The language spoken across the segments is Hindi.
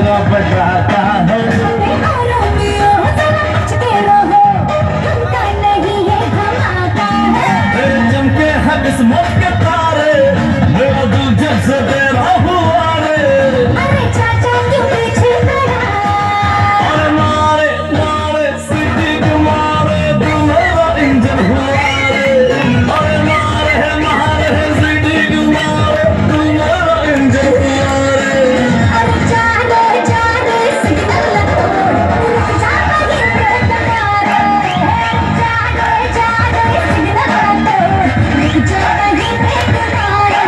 मेरा बताता है। चमके हैं किस्मत के तारे, मेरा दिल जब से तेरा हुआ रे। अरे चाचा क्यों पीछे पड़ा? अरे मारे मारे सीटी के मारे, तू मेरा इंजन हुआ रे। अरे मारे सीटी के मारे, तू मेरा इंजन हुआ रे। अरे जाने जाने सिग्नल तोड़, जा वहीं पे टकराए। जाने जाने सिग्नल तोड़, जा वहीं पे टकराए।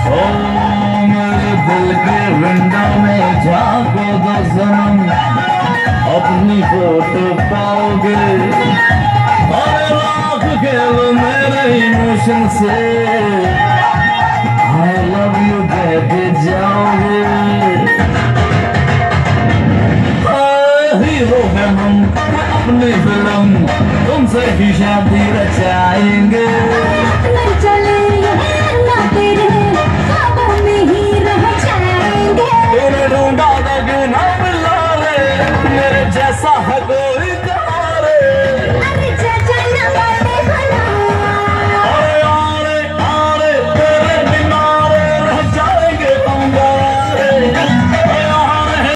ओ मेरे दिल के विंडो में झांको दो सनम, अपनी फोटो पाओगे। अरे लाख खेल मेरे इमोशन से, आई लव यू कह के जाओगे। हीरो है हम अपनी फिल्म, तुमसे ही शादी रचाएंगे। नहीं चले ना तेरे ख्वाबों में ही रह जाएंगे। तूने ढूंढा था क्यों ना मिला रे, मेरे जैसा है कोई।